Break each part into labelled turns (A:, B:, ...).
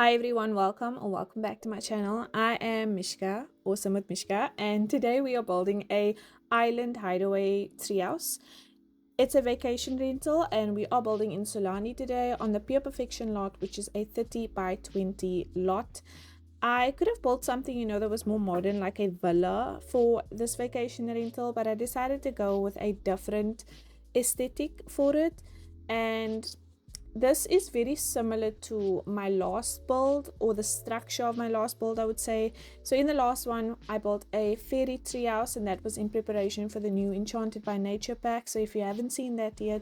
A: Hi everyone, welcome or welcome back to my channel. I am Mishka or SimWithMishka, and today we are building a island hideaway treehouse. It's a vacation rental and we are building in Sulani today on the Pier Perfection lot, which is a 30 by 20 lot. I could have built something, that was more modern, like a villa for this vacation rental, but I decided to go with a different aesthetic for it. And this is very similar to my last build, or the structure of my last build, I would say. So in the last one I built a fairy tree house, and that was in preparation for the new Enchanted by Nature pack. So if you haven't seen that yet,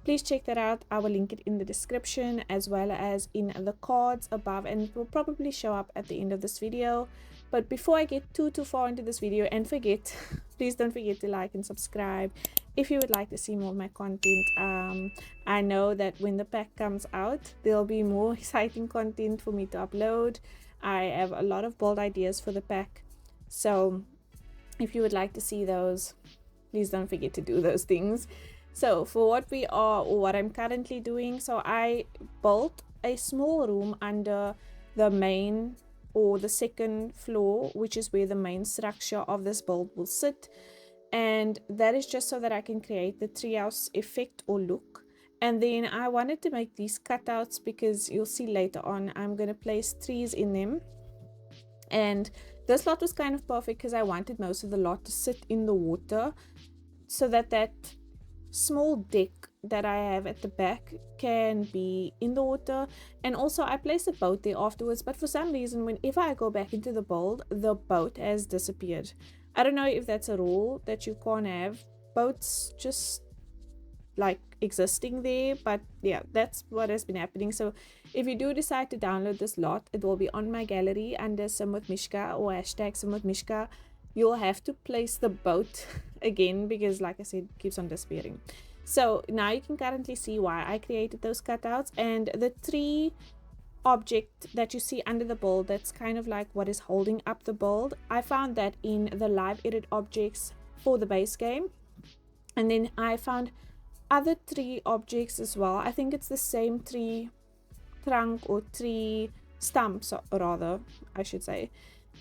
A: please check that out. I will link it in the description as well as in the cards above, and it will probably show up at the end of this video. But before I get too far into this video, and please don't forget to like and subscribe if you would like to see more of my content. I know that when the pack comes out, there'll be more exciting content for me to upload. I have a lot of bold ideas for the pack, so if you would like to see those, please don't forget to do those things. So for what I'm currently doing, so I built a small room under the main or the second floor, which is where the main structure of this build will sit, and that is just so that I can create the treehouse effect or look. And then I wanted to make these cutouts because you'll see later on I'm going to place trees in them. And this lot was kind of perfect because I wanted most of the lot to sit in the water, so that small deck that I have at the back can be in the water. And also I placed a boat there afterwards, but for some reason whenever I go back into the build, the boat has disappeared. I don't know if that's a rule that you can't have boats just like existing there, but yeah, that's what has been happening. So if you do decide to download this lot, it will be on my gallery under SimWithMishka or hashtag SimWithMishka. You'll have to place the boat again because, like I said, it keeps on disappearing. So now you can currently see why I created those cutouts. And the tree object that you see under the build, that's kind of like what is holding up the build, I found that in the live edit objects for the base game. And then I found other tree objects as well. I think it's the same tree trunk or tree stumps, rather I should say,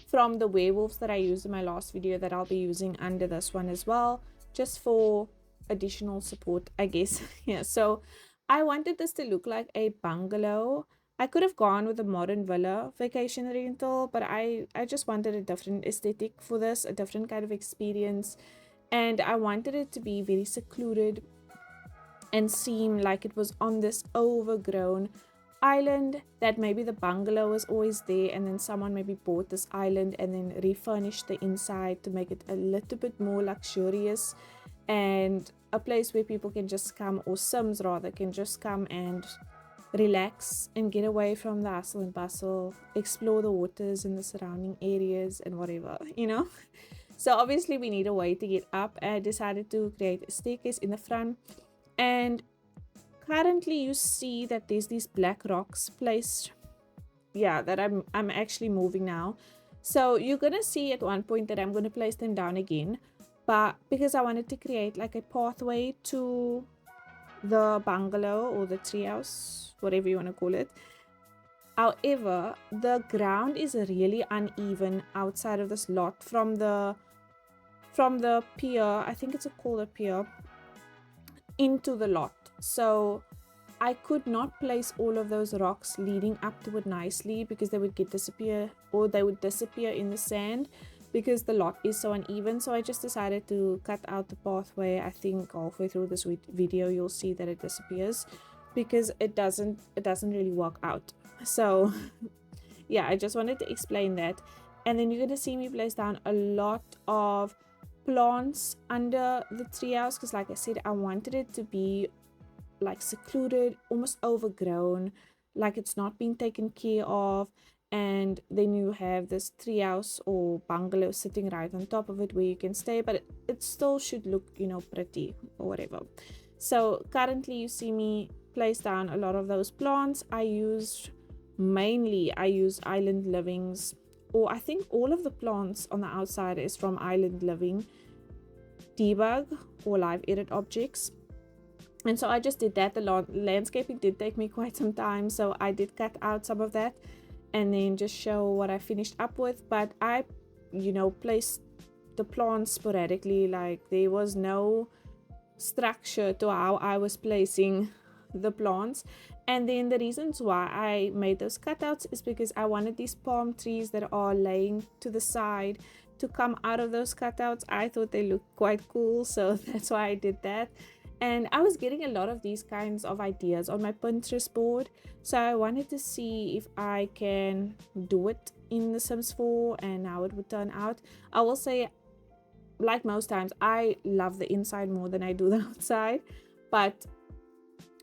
A: from the werewolves that I used in my last video, that I'll be using under this one as well, just for additional support, I guess. Yeah, so I wanted this to look like a bungalow. I could have gone with a modern villa vacation rental, but I just wanted a different aesthetic for this, a different kind of experience, and I wanted it to be very secluded and seem like it was on this overgrown island, that maybe the bungalow was always there and then someone maybe bought this island and then refurnished the inside to make it a little bit more luxurious, and a place where people can just come, or Sims rather, can just come and relax and get away from the hustle and bustle, explore the waters in the surrounding areas and whatever, So obviously we need a way to get up. I decided to create a staircase in the front, and currently you see that there's these black rocks placed, yeah, that I'm actually moving now. So you're gonna see at one point that I'm gonna place them down again, but because I wanted to create like a pathway to the bungalow or the treehouse, whatever you want to call it. However, the ground is really uneven outside of this lot from the pier, I think it's called a pier, into the lot. So I could not place all of those rocks leading up to it nicely, because they would disappear in the sand, because the lot is so uneven. So I just decided to cut out the pathway. I think halfway through this video you'll see that it disappears, because it doesn't really work out. So yeah, I just wanted to explain that. And then you're going to see me place down a lot of plants under the treehouse, because like I said, I wanted it to be like secluded, almost overgrown, like it's not being taken care of. And then you have this treehouse or bungalow sitting right on top of it where you can stay, but it still should look, pretty or whatever. So currently you see me place down a lot of those plants. I used Island Living's, or I think all of the plants on the outside is from Island Living debug or live edit objects. And so I just did that. The landscaping did take me quite some time, so I did cut out some of that. and then just show what I finished up with. But I, you know, placed the plants sporadically. Like there was no structure to how I was placing the plants. And then the reasons why I made those cutouts is because I wanted these palm trees that are laying to the side to come out of those cutouts. I thought they looked quite cool, so that's why I did that. And I was getting a lot of these kinds of ideas on my Pinterest board, so I wanted to see if I can do it in The Sims 4 and how it would turn out. I will say, like most times, I love the inside more than I do the outside, but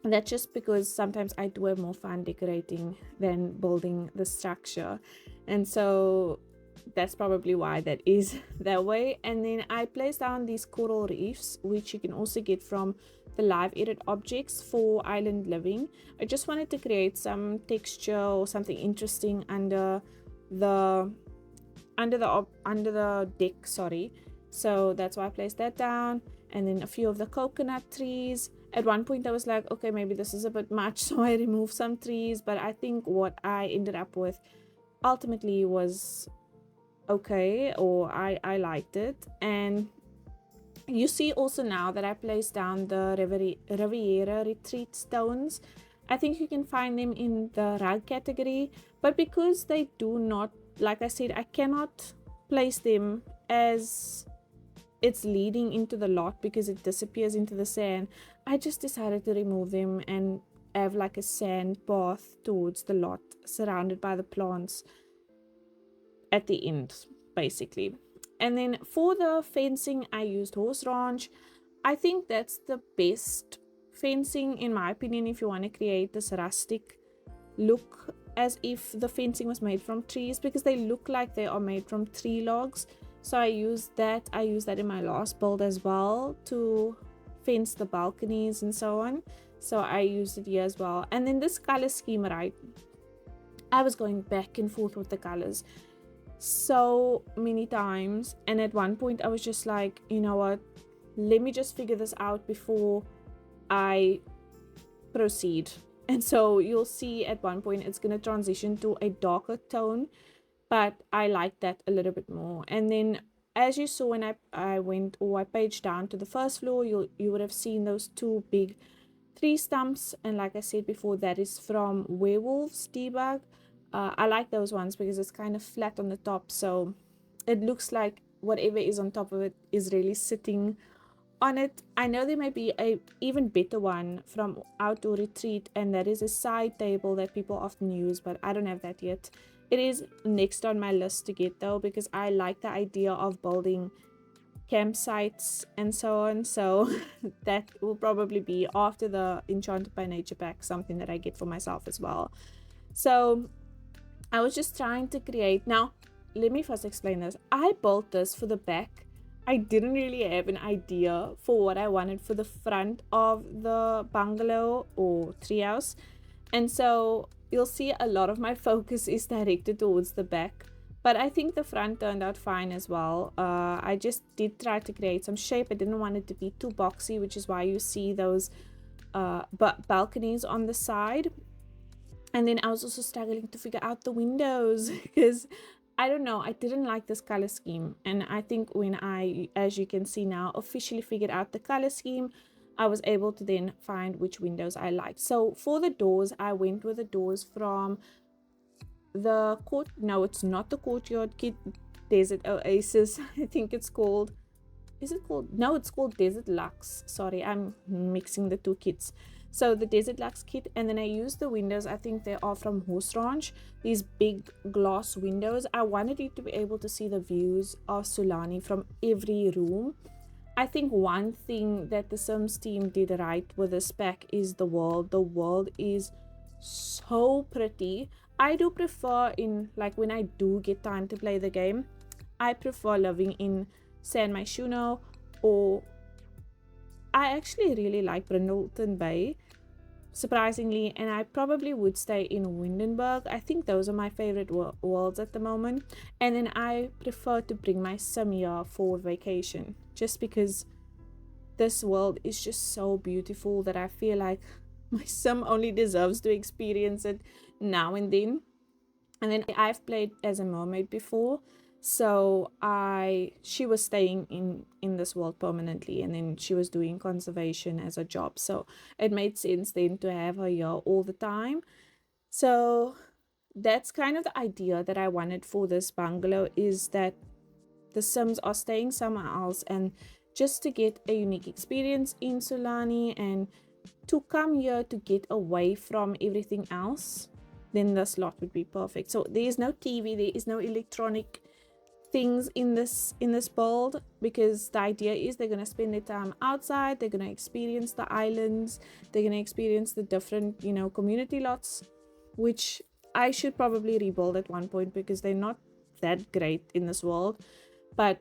A: that's just because sometimes I do have more fun decorating than building the structure, and so that's probably why that is that way. And then I placed down these coral reefs, which you can also get from the live edit objects for island living. I just wanted to create some texture or something interesting under the deck, sorry. So that's why I placed that down. And then a few of the coconut trees. At one point I was like, okay, maybe this is a bit much, so I removed some trees, but I think what I ended up with ultimately was okay, or I liked it. And you see also now that I placed down the Riviera Retreat stones. I think you can find them in the rug category, but because they do not, like I said, I cannot place them as it's leading into the lot because it disappears into the sand. I just decided to remove them and have like a sand path towards the lot surrounded by the plants at the end, basically. And then for the fencing, I used horse ranch. I think that's the best fencing in my opinion if you want to create this rustic look, as if the fencing was made from trees, because they look like they are made from tree logs. So I used that in my last build as well to fence the balconies and so on. So I used it here as well. And then this color scheme, right, I was going back and forth with the colors so many times, and at one point I was just like, you know what, let me just figure this out before I proceed. And so you'll see at one point it's going to transition to a darker tone, but I like that a little bit more. And then as you saw when I paged down to the first floor, you would have seen those two big tree stumps, and like I said before, that is from Werewolves Debug. I like those ones because it's kind of flat on the top, so it looks like whatever is on top of it is really sitting on it. I know there may be a even better one from Outdoor Retreat, and that is a side table that people often use, but I don't have that yet. It is next on my list to get though, because I like the idea of building campsites and so on. So that will probably be after the Enchanted by Nature pack, something that I get for myself as well. So I was just trying to create. Now let me first explain this. I built this for the back. I didn't really have an idea for what I wanted for the front of the bungalow or treehouse, and so you'll see a lot of my focus is directed towards the back, but I think the front turned out fine as well. I just did try to create some shape. I didn't want it to be too boxy, which is why you see those balconies on the side. And then I was also struggling to figure out the windows because I don't know, I didn't like this color scheme. And I think when I, as you can see now, officially figured out the color scheme, I was able to then find which windows I liked. So for the doors, I went with the doors from the court. No, it's not the Courtyard Kit, Desert Oasis. I think it's called. Is it called? No, it's called Desert Luxe. Sorry, I'm mixing the two kits. So the Desert Luxe kit, and then I used the windows. I think they are from Horse Ranch. These big glass windows. I wanted you to be able to see the views of Sulani from every room. I think one thing that the Sims team did right with this pack is the world. The world is so pretty. I do prefer, in like when I do get time to play the game, I prefer living in San Myshuno, or I actually really like Brindleton Bay, surprisingly, and I probably would stay in Windenburg. I think those are my favorite worlds at the moment. And then I prefer to bring my sim here for vacation, just because this world is just so beautiful that I feel like my sim only deserves to experience it now and then. And then I've played as a mermaid before, so she was staying in this world permanently, and then she was doing conservation as a job, so it made sense then to have her here all the time. So that's kind of the idea that I wanted for this bungalow, is that the Sims are staying somewhere else, and just to get a unique experience in Sulani and to come here to get away from everything else, then this lot would be perfect. So there is no TV, there is no electronic things in this build, because the idea is they're going to spend their time outside, they're going to experience the islands, they're going to experience the different, you know, community lots, which I should probably rebuild at one point because they're not that great in this world. But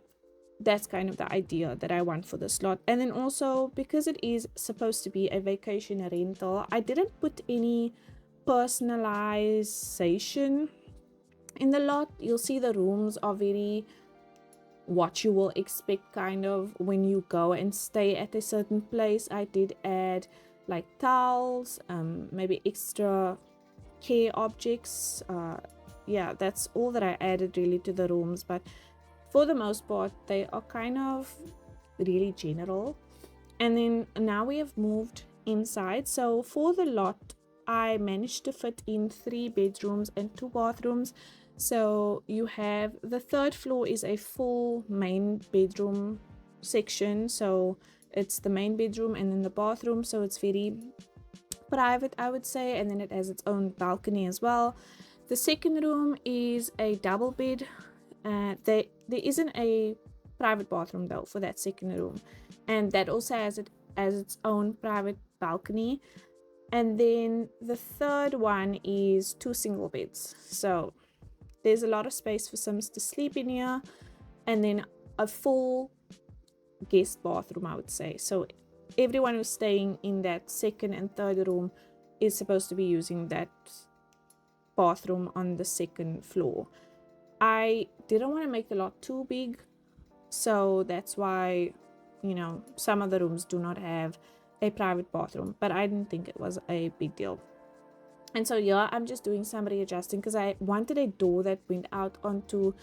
A: that's kind of the idea that I want for this lot. And then also, because it is supposed to be a vacation rental, I didn't put any personalization in the lot. You'll see the rooms are very what you will expect kind of when you go and stay at a certain place. I did add like towels, maybe extra care objects. Yeah, that's all that I added really to the rooms, but for the most part they are kind of really general. And then now we have moved inside. So for the lot, I managed to fit in 3 bedrooms and 2 bathrooms. So you have the 3rd floor is a full main bedroom section, so it's the main bedroom and then the bathroom, so it's very private, I would say, and then it has its own balcony as well. The 2nd room is a double bed. There isn't a private bathroom though for that 2nd room, and that also has its own private balcony. And then the 3rd one is 2 single beds, so there's a lot of space for Sims to sleep in here, and then a full guest bathroom, I would say. So everyone who's staying in that 2nd and 3rd room is supposed to be using that bathroom on the 2nd floor. I didn't want to make the lot too big, so that's why, you know, some of the rooms do not have a private bathroom, but I didn't think it was a big deal. And so yeah, I'm just doing some readjusting because I wanted a door that went out onto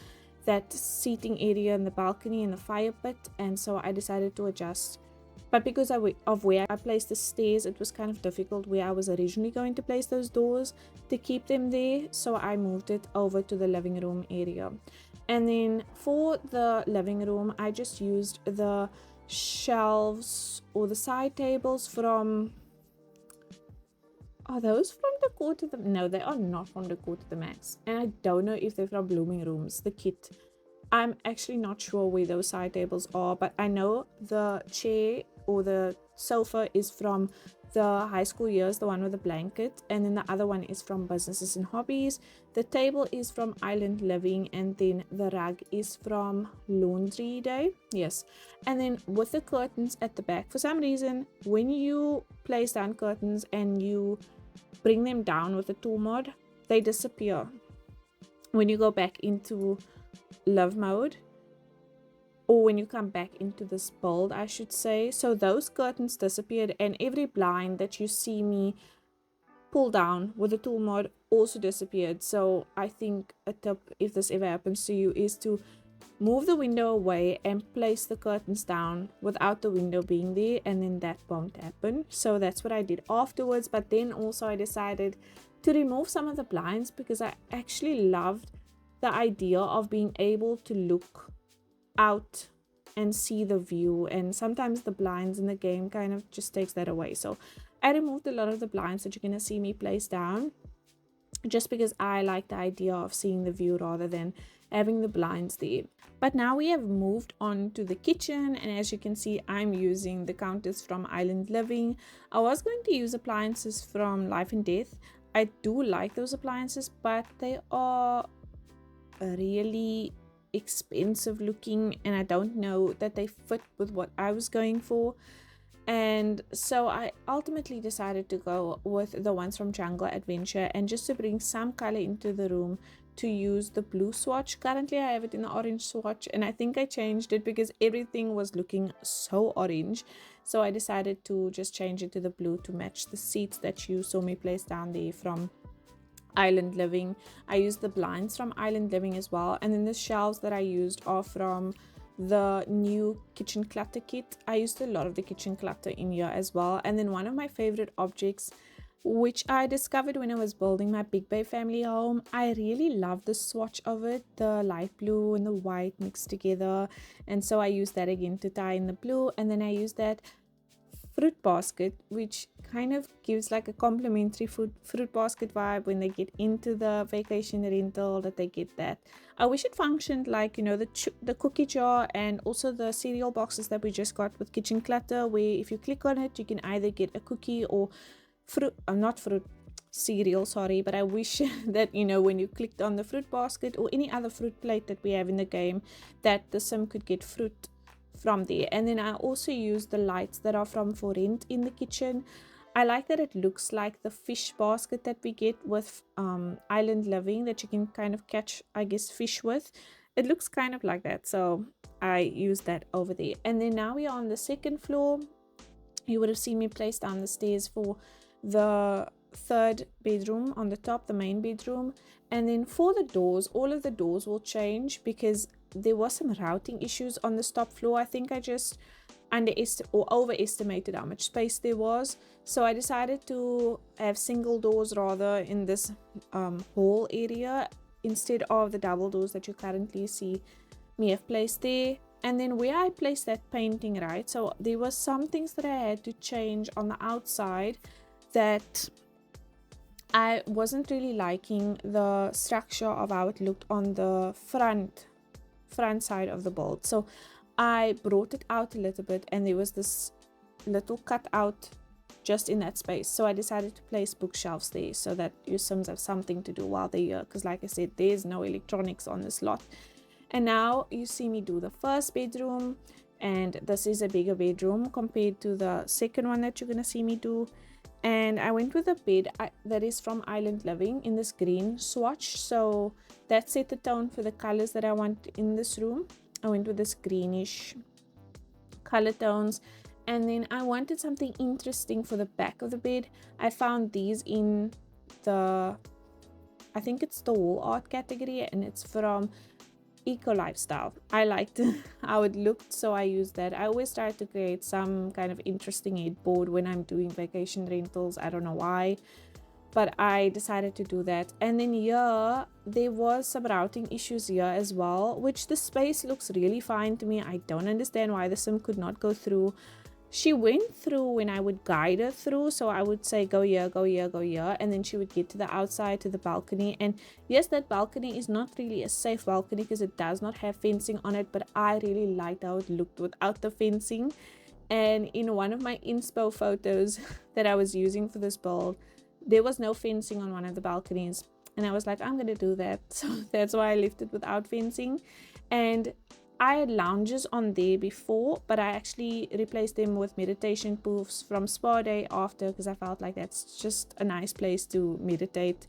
A: that seating area and the balcony and the fire pit, and so I decided to adjust. But because of where I placed the stairs, it was kind of difficult where I was originally going to place those doors to keep them there, so I moved it over to the living room area. And then for the living room, I just used the shelves or the side tables from... Are those from the Decor to the... No, they are not from the Decor to the Max. And I don't know if they're from Blooming Rooms, the kit. I'm actually not sure where those side tables are, but I know the chair or the sofa is from the high school years, the one with the blanket, and then the other one is from Businesses and Hobbies. The table is from Island Living, and then the rug is from Laundry Day. Yes. And then with the curtains at the back, for some reason, when you place down curtains and you bring them down with the tool mod, they disappear when you go back into love mode, or when you come back into this build, I should say. So those curtains disappeared, and every blind that you see me pull down with the tool mod also disappeared. So I think a tip, if this ever happens to you, is to move the window away and place the curtains down without the window being there, and then that won't happen. So that's what I did afterwards. But then also I decided to remove some of the blinds because I actually loved the idea of being able to look out and see the view, and sometimes the blinds in the game kind of just takes that away. So I removed a lot of the blinds that you're going to see me place down, just because I like the idea of seeing the view rather than having the blinds there. But now we have moved on to the kitchen, and as you can see, I'm using the counters from Island Living. I was going to use appliances from Life and Death. I do like those appliances, but they are really expensive looking, and I don't know that they fit with what I was going for. And so I ultimately decided to go with the ones from Jungle Adventure, and just to bring some color into the room, to use the blue swatch. Currently I have it in the orange swatch, and I think I changed it because everything was looking so orange, so I decided to just change it to the blue to match the seats that you saw me place down there from Island Living. I used the blinds from Island Living as well, and then the shelves that I used are from the new kitchen clutter kit. I used a lot of the kitchen clutter in here as well. And then one of my favorite objects, which I discovered when I was building my Big Bay family home, I really love the swatch of it, the light blue and the white mixed together, and so I used that again to tie in the blue. And then I used that fruit basket, which kind of gives like a complimentary fruit basket vibe when they get into the vacation rental, that they get that. I wish it functioned like, you know, the cookie jar and also the cereal boxes that we just got with kitchen clutter, where if you click on it you can either get a cookie or fruit, not fruit, cereal, sorry, but I wish that, you know, when you clicked on the fruit basket or any other fruit plate that we have in the game, that the sim could get fruit from there. And then I also use the lights that are from For Rent in the kitchen. I like that it looks like the fish basket that we get with Island Living, that you can kind of catch, I guess, fish with. It looks kind of like that, so I use that over there. And then now we are on the second floor. You would have seen me place down the stairs for the third bedroom on the top, the main bedroom. And then for the doors, all of the doors will change because there was some routing issues on the top floor. I think I just overestimated how much space there was, so I decided to have single doors rather in this hall area instead of the double doors that you currently see me have placed there. And then where I placed that painting, right, so there was some things that I had to change on the outside, that I wasn't really liking the structure of how it looked on the front side of the build. So I brought it out a little bit, and there was this little cutout just in that space. So I decided to place bookshelves there so that your Sims have something to do while they're here, because like I said, there's no electronics on this lot. And now you see me do the first bedroom, and this is a bigger bedroom compared to the second one that you're gonna see me do. And I went with a bed that is from Island Living in this green swatch, so that set the tone for the colors that I want in this room. I went with this greenish color tones. And then I wanted something interesting for the back of the bed. I found these in the, I think it's the wall art category, and it's from Eco Lifestyle. I liked how it looked, so I used that. I always try to create some kind of interesting headboard when I'm doing vacation rentals. I don't know why, but I decided to do that. And then here there was some routing issues here as well, which the space looks really fine to me. I don't understand why the sim could not go through. She went through when I would guide her through, so I would say go here, go here, go here, and then she would get to the outside, to the balcony. And yes, that balcony is not really a safe balcony because it does not have fencing on it, but I really liked how it looked without the fencing. And in one of my inspo photos that I was using for this build, there was no fencing on one of the balconies, and I was like, I'm gonna do that, so that's why I left it without fencing. And I had lounges on there before, but I actually replaced them with meditation poofs from Spa Day after, because I felt like that's just a nice place to meditate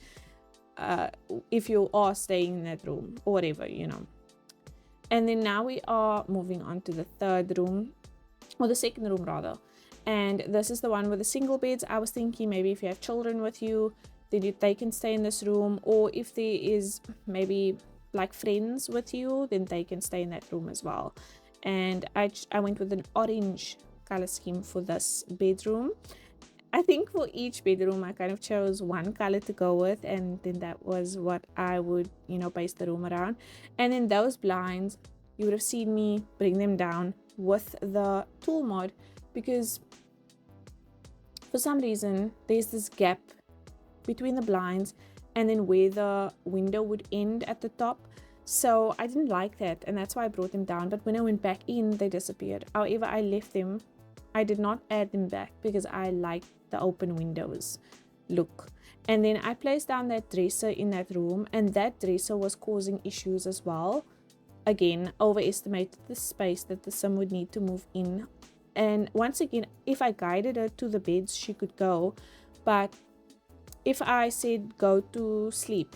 A: if you are staying in that room or whatever, you know. And then now we are moving on to the third room, or the second room rather. And this is the one with the single beds. I was thinking maybe if you have children with you, then they can stay in this room, or if there is maybe like friends with you, then they can stay in that room as well. And I went with an orange color scheme for this bedroom. I think for each bedroom I kind of chose one color to go with, and then that was what I would, you know, base the room around. And then those blinds, you would have seen me bring them down with the tool mod, because for some reason there's this gap between the blinds and then where the window would end at the top. So I didn't like that, and that's why I brought them down. But when I went back in, they disappeared. However, I left them. I did not add them back because I like the open windows look. And then I placed down that dresser in that room, and that dresser was causing issues as well. Again, overestimated the space that the sim would need to move in. And once again, if I guided her to the beds, she could go, but if I said go to sleep,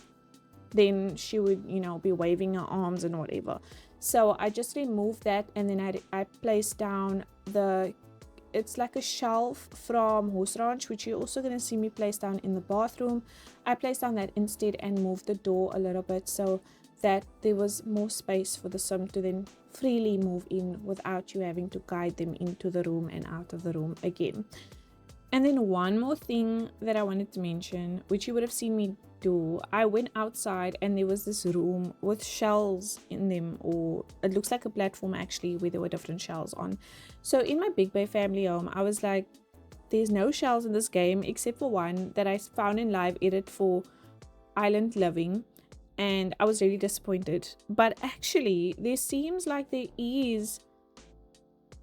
A: then she would, you know, be waving her arms and whatever. So I just removed that, and then I placed down the it's like a shelf from Horse Ranch, which you're also going to see me place down in the bathroom. I placed down that instead and moved the door a little bit so that there was more space for the sim to then freely move in without you having to guide them into the room and out of the room again. And then one more thing that I wanted to mention, which you would have seen me do, I went outside and there was this room with shells in them, or it looks like a platform actually where there were different shells on. So in my Big Bay family home, I was like, there's no shells in this game except for one that I found in live edit for Island Living, and I was really disappointed. But actually there seems like there is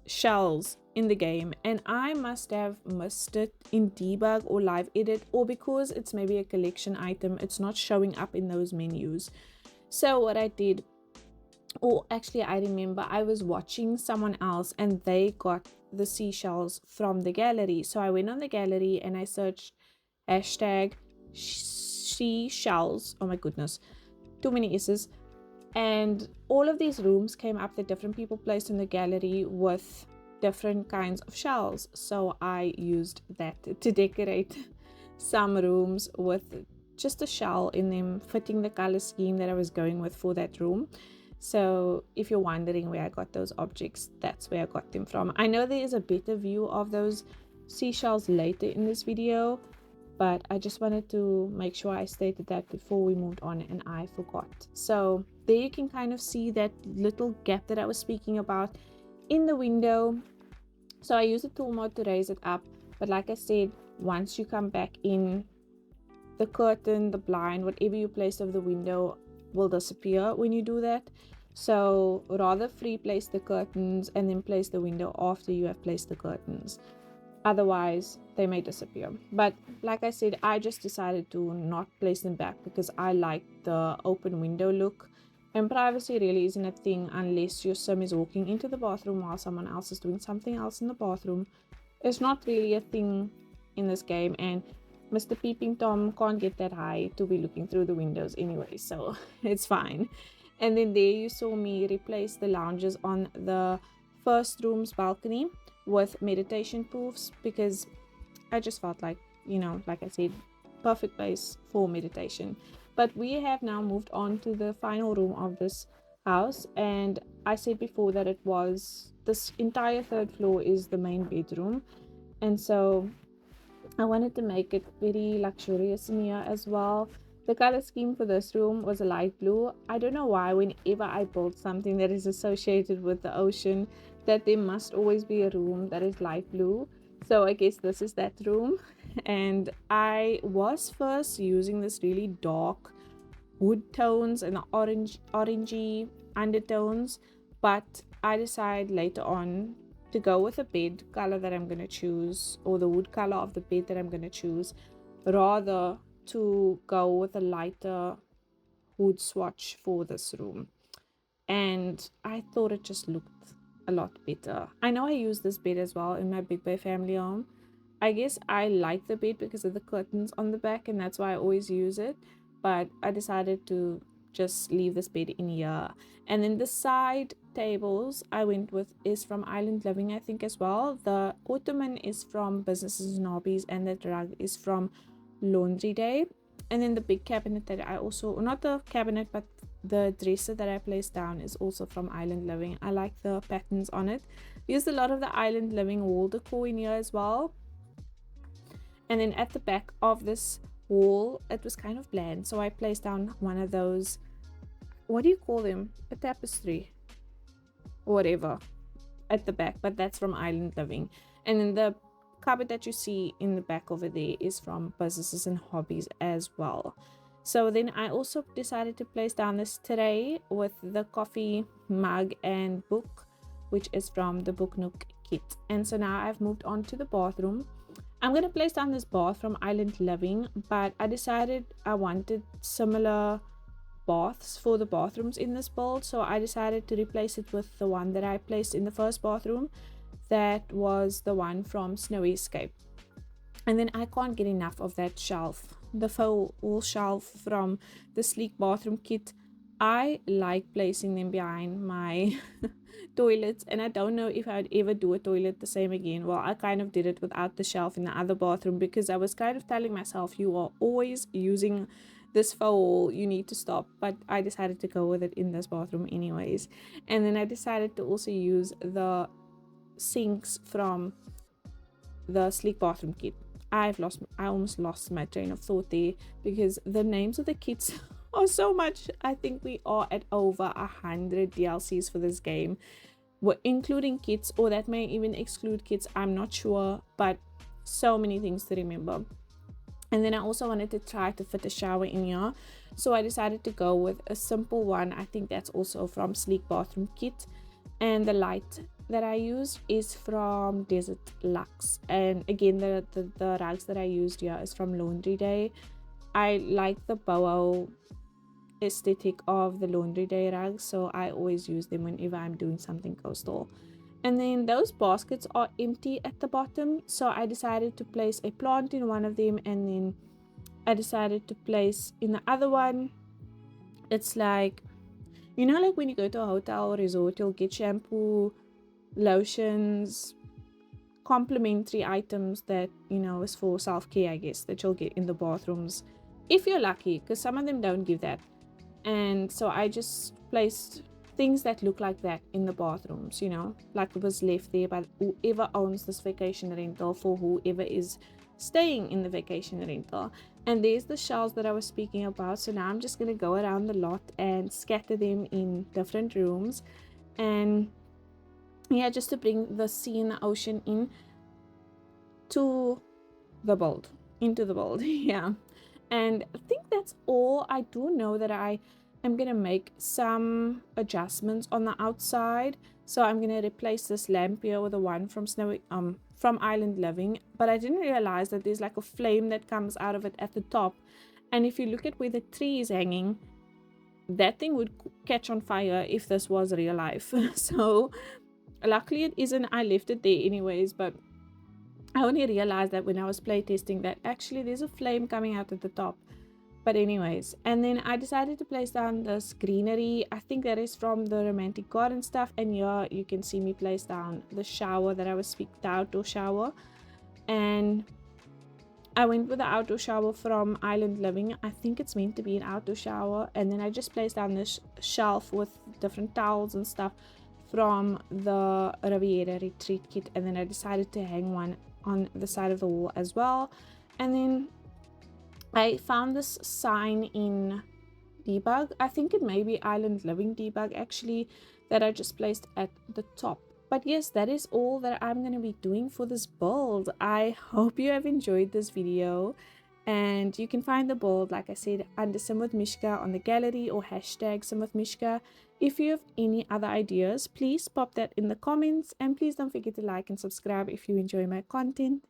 A: shells in the game, and I must have missed it in debug or live edit, or because it's maybe a collection item, it's not showing up in those menus. So what I did, or actually I remember I was watching someone else and they got the seashells from the gallery. So I went on the gallery and I searched hashtag seashells. Oh my goodness, too many S's. And all of these rooms came up that different people placed in the gallery with different kinds of shells. So I used that to decorate some rooms with just a shell in them fitting the color scheme that I was going with for that room. So if you're wondering where I got those objects, that's where I got them from. I know there is a better view of those seashells later in this video, but I just wanted to make sure I stated that before we moved on and I forgot. So there you can kind of see that little gap that I was speaking about in the window. So I used the tool mode to raise it up, but like I said, once you come back in, the curtain, the blind, whatever you place over the window will disappear when you do that. So rather free place the curtains and then place the window after you have placed the curtains. Otherwise they may disappear. But like I said, I just decided to not place them back because I like the open window look, and privacy really isn't a thing unless your sim is walking into the bathroom while someone else is doing something else in the bathroom. It's not really a thing in this game, and Mr. Peeping Tom can't get that high to be looking through the windows anyway, so it's fine. And then there you saw me replace the lounges on the first room's balcony with meditation poofs because I just felt like, you know, like I said, perfect place for meditation. But we have now moved on to the final room of this house, and I said before that it was this entire third floor is the main bedroom, and so I wanted to make it very luxurious in here as well. The color scheme for this room was a light blue. I don't know why whenever I build something that is associated with the ocean, that there must always be a room that is light blue. So I guess this is that room. And I was first using this really dark wood tones and the orangey undertones, but I decided later on to go with the bed color that I'm going to choose, or the wood color of the bed that I'm going to choose, rather to go with a lighter wood swatch for this room. And I thought it just looked a lot better. I know I use this bed as well in my Big Bay family home. I guess I like the bed because of the curtains on the back, and that's why I always use it, but I decided to just leave this bed in here. And then the side tables I went with is from Island Living, I think, as well. The ottoman is from Businesses and Hobbies, and the rug is from Laundry Day. And then the big cabinet that I also, not the cabinet, but the dresser that I placed down is also from Island Living. I like the patterns on it. Used a lot of the Island Living wall decor in here as well. And then at the back of this wall, it was kind of bland, so I placed down one of those, what do you call them, a tapestry or whatever at the back, but that's from Island Living. And then the cupboard that you see in the back over there is from Businesses and Hobbies as well. So then I also decided to place down this tray with the coffee mug and book, which is from the Book Nook kit. And so now I've moved on to the bathroom. I'm going to place down this bath from Island Living, but I decided I wanted similar baths for the bathrooms in this build, so I decided to replace it with the one that I placed in the first bathroom. That was the one from Snowy Escape. And then I can't get enough of that shelf, the full wall shelf from the Sleek Bathroom kit. I like placing them behind my toilets, and I don't know if I'd ever do a toilet the same again. Well, I kind of did it without the shelf in the other bathroom because I was kind of telling myself, you are always using this foul, you need to stop. But I decided to go with it in this bathroom anyways. And then I decided to also use the sinks from the sleek bathroom kit. I almost lost my train of thought there because the names of the kits are so much. I think we are at over 100 DLCs for this game. We're including kits, or that may even exclude kits, I'm not sure, but so many things to remember. And then I also wanted to try to fit a shower in here, so I decided to go with a simple one. I think that's also from Sleek Bathroom Kit, and the light that I used is from Desert Luxe. And again, the rags that I used here is from Laundry Day. I like the boho aesthetic of the Laundry Day rugs, so I always use them whenever I'm doing something coastal. And then those baskets are empty at the bottom, so I decided to place a plant in one of them, and then I decided to place in the other one, it's like, you know, like when you go to a hotel or resort, you'll get shampoo, lotions, complimentary items that, you know, is for self-care, I guess, that you'll get in the bathrooms if you're lucky, because some of them don't give that. And so I just placed things that look like that in the bathrooms, you know, like it was left there by whoever owns this vacation rental for whoever is staying in the vacation rental. And there's the shells that I was speaking about. So now I'm just going to go around the lot and scatter them in different rooms, and yeah, just to bring the sea and the ocean in to the build, into the build. Yeah, and I think that's all. I do know that I am gonna make some adjustments on the outside, so I'm gonna replace this lamp here with the one from from Island Living, but I didn't realize that there's like a flame that comes out of it at the top, and if you look at where the tree is hanging, that thing would catch on fire if this was real life. So luckily it isn't. I left it there anyways, but I only realized that when I was playtesting that actually there's a flame coming out at the top. But anyways, and then I decided to place down this greenery. I think that is from the romantic garden stuff, and here you can see me place down the shower that I was speaking, the outdoor shower. And I went with the outdoor shower from Island Living. I think it's meant to be an outdoor shower. And then I just placed down this shelf with different towels and stuff from the Riviera Retreat kit. And then I decided to hang one on the side of the wall as well. And then I found this sign in debug. I think it may be Island Living debug actually, that I just placed at the top. But yes, that is all that I'm going to be doing for this build. I hope you have enjoyed this video, and you can find the build, like I said, under SimWithMishka on the gallery, or hashtag SimWithMishka. If you have any other ideas, please pop that in the comments, and please don't forget to like and subscribe if you enjoy my content.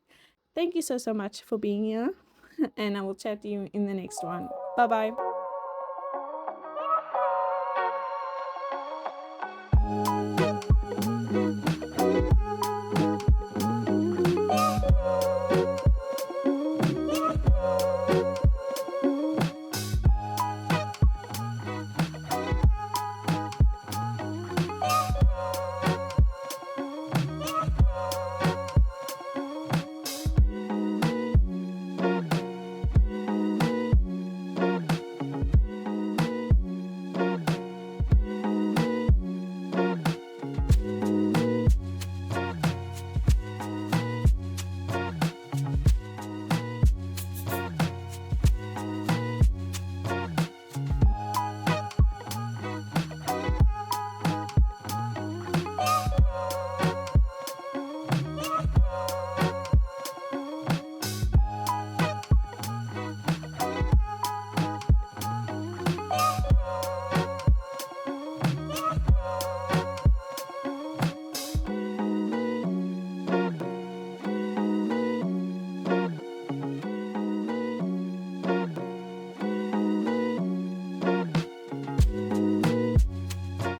A: Thank you so much for being here, and I will chat to you in the next one. Bye bye.